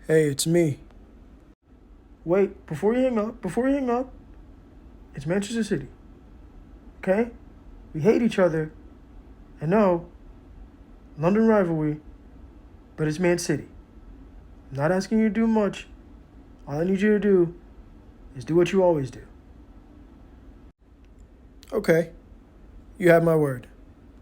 Hey, it's me. Wait, before you hang up, it's Manchester City. Okay? We hate each other. I know. London rivalry. But it's Man City. I'm not asking you to do much. All I need you to do is do what you always do. Okay. You have my word.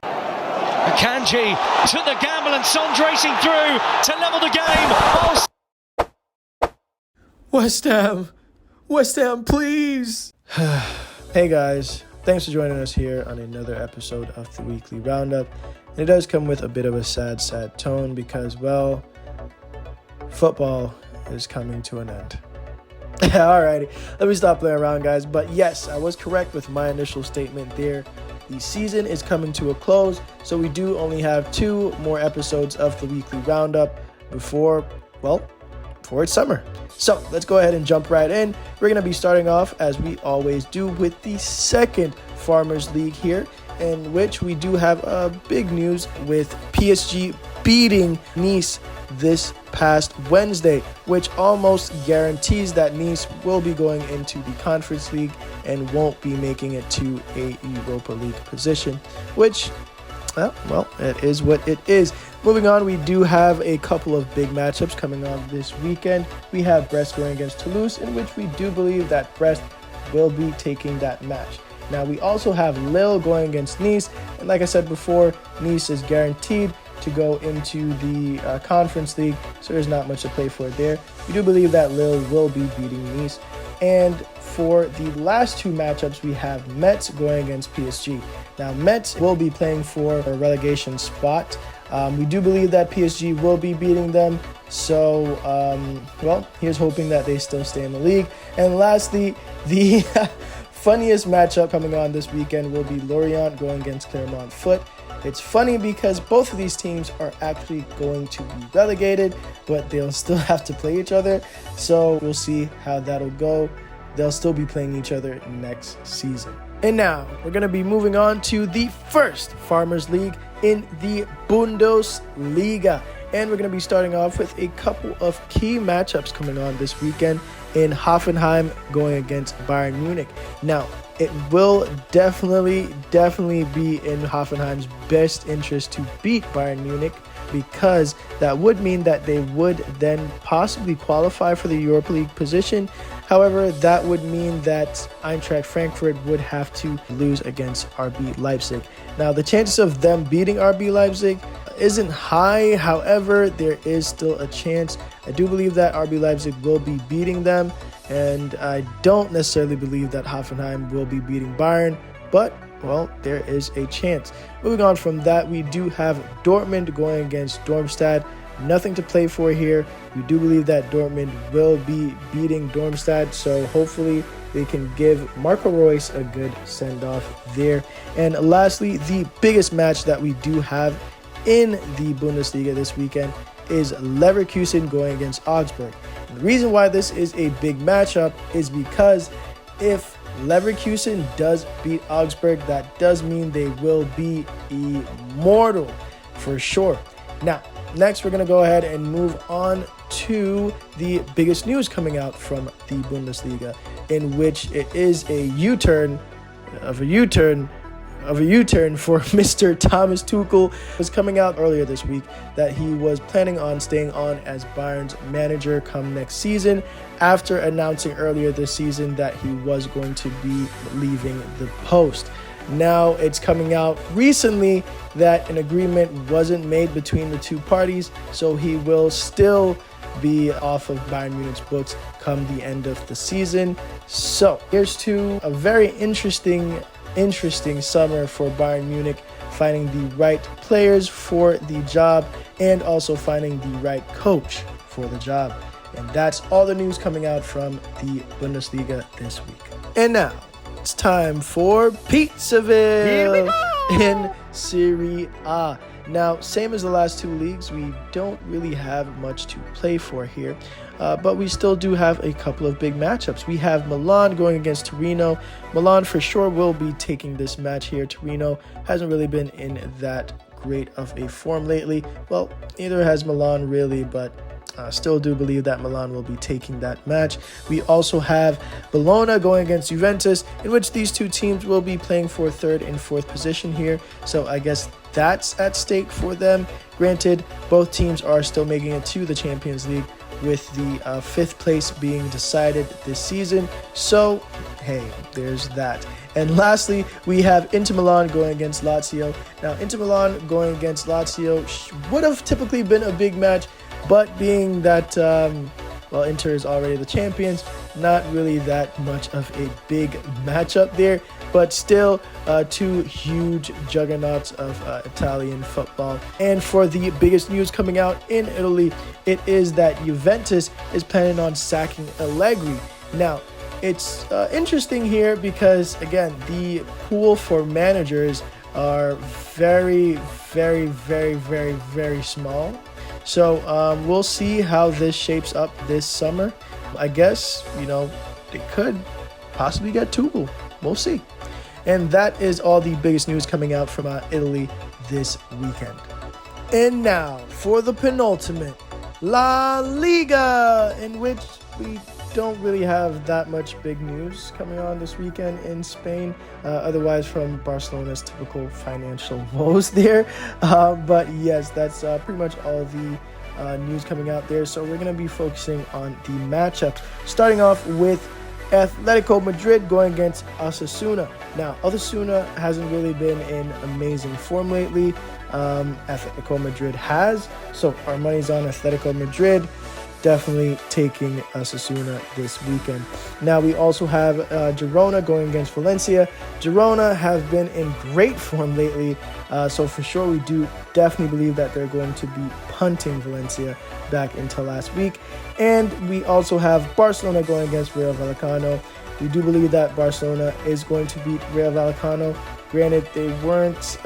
Akanji took the gamble and Son's racing through to level the game. West Ham, please. Hey guys, thanks for joining us here on another episode of the Weekly Roundup. And it does come with a bit of a sad tone because, well, football is coming to an end. Alrighty, let me stop playing around, guys. But yes, I was correct with my initial statement there. The season is coming to a close, so we do only have 2 more episodes of the Weekly Roundup before it's summer. So let's go ahead and jump right in. We're going to be starting off, as we always do, with the second Farmers League here, in which we do have big news with PSG beating Nice this past Wednesday, which almost guarantees that Nice will be going into the Conference League and won't be making it to a Europa League position, which, well, it is what it is. Moving on, we do have a couple of big matchups coming on this weekend. We have Brest going against Toulouse, in which we do believe that Brest will be taking that match. Now, we also have Lille going against Nice, and like I said before, Nice is guaranteed to go into the Conference League, so there's not much to play for there. We do believe that Lille will be beating Nice. And for the last 2 matchups, we have Metz going against PSG. Now, Metz will be playing for a relegation spot. We do believe that PSG will be beating them. So, here's hoping that they still stay in the league. And lastly, the funniest matchup coming on this weekend will be Lorient going against Clermont Foot. It's funny because both of these teams are actually going to be relegated, but they'll still have to play each other. So we'll see how that'll go. They'll still be playing each other next season. And now we're going to be moving on to the first Farmers League in the Bundesliga. And we're going to be starting off with a couple of key matchups coming on this weekend in Hoffenheim going against Bayern Munich. Now, it will definitely be in Hoffenheim's best interest to beat Bayern Munich, because that would mean that they would then possibly qualify for the Europa League position. However, that would mean that Eintracht Frankfurt would have to lose against RB Leipzig. Now, the chances of them beating RB Leipzig isn't high. However, there is still a chance. I do believe that RB Leipzig will be beating them, and I don't necessarily believe that Hoffenheim will be beating Bayern, but well, there is a chance. Moving on from that, we do have Dortmund going against Darmstadt. Nothing to play for here. We do believe that Dortmund will be beating Darmstadt, so hopefully they can give Marco Reus a good send-off there. And lastly, the biggest match that we do have in the Bundesliga this weekend is Leverkusen going against Augsburg. And the reason why this is a big matchup is because if Leverkusen does beat Augsburg, that does mean they will be immortal for sure. Now, next we're going to go ahead and move on to the biggest news coming out from the Bundesliga, in which it is a U-turn for Mr. Thomas Tuchel. It was coming out earlier this week that he was planning on staying on as Bayern's manager come next season, after announcing earlier this season that he was going to be leaving the post. Now it's coming out recently that an agreement wasn't made between the 2 parties, so he will still be off of Bayern Munich's books come the end of the season. So here's to a very interesting summer for Bayern Munich, finding the right players for the job and also finding the right coach for the job. And that's all the news coming out from the Bundesliga this week. And now it's time for Pizzaville in Serie A. Now, same as the last 2 leagues, we don't really have much to play for here, but we still do have a couple of big matchups. We have Milan going against Torino. Milan for sure will be taking this match here. Torino hasn't really been in that great of a form lately. Well, neither has Milan really, but Still do believe that Milan will be taking that match. We also have Bologna going against Juventus, in which these two teams will be playing for third and fourth position here. So I guess that's at stake for them. Granted, both teams are still making it to the Champions League, with the fifth place being decided this season. So, hey, there's that. And lastly, we have Inter Milan going against Lazio. Now, Inter Milan going against Lazio would have typically been a big match, but being that, Inter is already the champions, not really that much of a big matchup there. But still, two huge juggernauts of Italian football. And for the biggest news coming out in Italy, it is that Juventus is planning on sacking Allegri. Now, it's interesting here because, again, the pool for managers are very, very, very, very, very small. So we'll see how this shapes up this summer. I guess, they could possibly get Tuchel. We'll see. And that is all the biggest news coming out from Italy this weekend. And now for the penultimate, La Liga, in which we don't really have that much big news coming on this weekend in Spain, otherwise from Barcelona's typical financial woes there. But yes, that's pretty much all the news coming out there. So we're going to be focusing on the matchups, starting off with Atletico Madrid going against Osasuna. Now, Osasuna hasn't really been in amazing form lately. Atletico Madrid has. So our money's on Atletico Madrid, definitely taking Osasuna this weekend. Now, we also have Girona going against Valencia. Girona have been in great form lately. So for sure, we do definitely believe that they're going to be punting Valencia back into last week. And we also have Barcelona going against Rayo Vallecano. We do believe that Barcelona is going to beat Rayo Vallecano. Granted, they weren't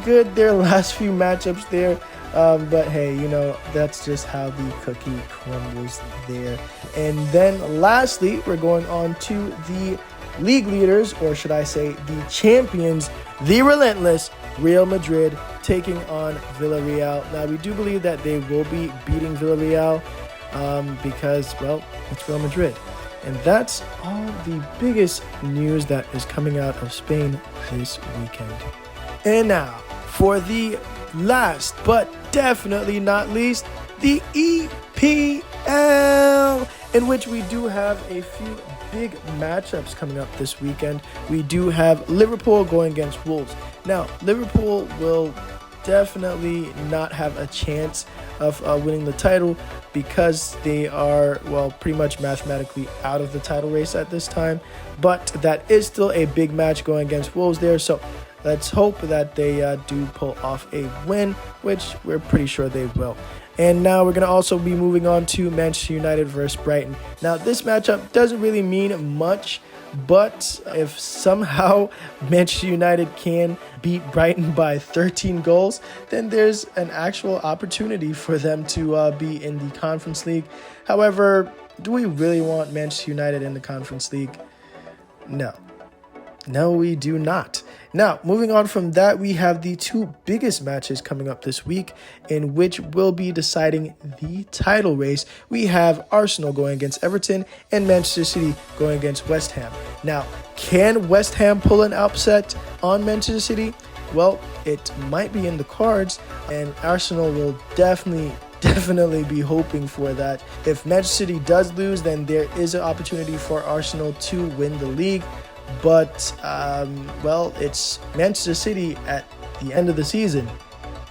good their last few matchups there. But hey, that's just how the cookie crumbles there. And then lastly, we're going on to the league leaders, or should I say the champions, the relentless Real Madrid taking on Villarreal. Now, we do believe that they will be beating Villarreal because, it's Real Madrid. And that's all the biggest news that is coming out of Spain this weekend. And now, for the last but definitely not least, the EPL, in which we do have a few big matchups coming up this weekend. We do have Liverpool going against Wolves. Now, Liverpool will definitely not have a chance of winning the title because they are, pretty much mathematically out of the title race at this time. But that is still a big match going against Wolves there. So let's hope that they do pull off a win, which we're pretty sure they will. And now we're going to also be moving on to Manchester United versus Brighton. Now, this matchup doesn't really mean much, but if somehow Manchester United can beat Brighton by 13 goals, then there's an actual opportunity for them to be in the Conference League. However, do we really want Manchester United in the Conference League? No, we do not. Now, moving on from that, we have the two biggest matches coming up this week, in which will be deciding the title race. We have Arsenal going against Everton and Manchester City going against West Ham. Now, can West Ham pull an upset on Manchester City? Well, it might be in the cards, and Arsenal will definitely be hoping for that. If Manchester City does lose, then there is an opportunity for Arsenal to win the league. But, it's Manchester City at the end of the season,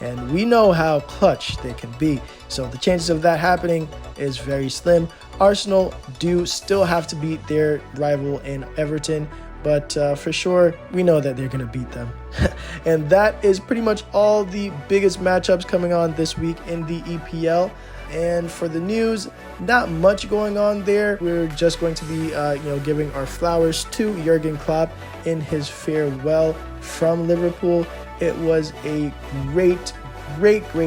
and we know how clutch they can be. So the chances of that happening is very slim. Arsenal do still have to beat their rival in Everton, but for sure, we know that they're going to beat them. And that is pretty much all the biggest matchups coming on this week in the EPL. And for the news, not much going on there. We're just going to be, giving our flowers to Jurgen Klopp in his farewell from Liverpool. It was a great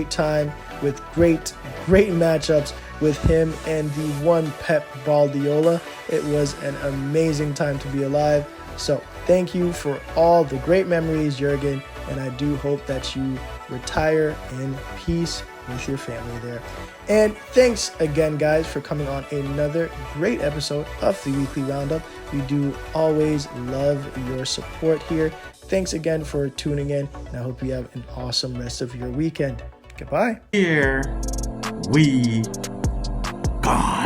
time with great matchups with him and the one Pep Guardiola. It was an amazing time to be alive. So thank you for all the great memories, Jurgen, and I do hope that you retire in peace with your family there. And thanks again, guys, for coming on another great episode of the Weekly Roundup. We do always love your support here. Thanks again for tuning in, and I hope you have an awesome rest of your weekend. Goodbye. Here we go.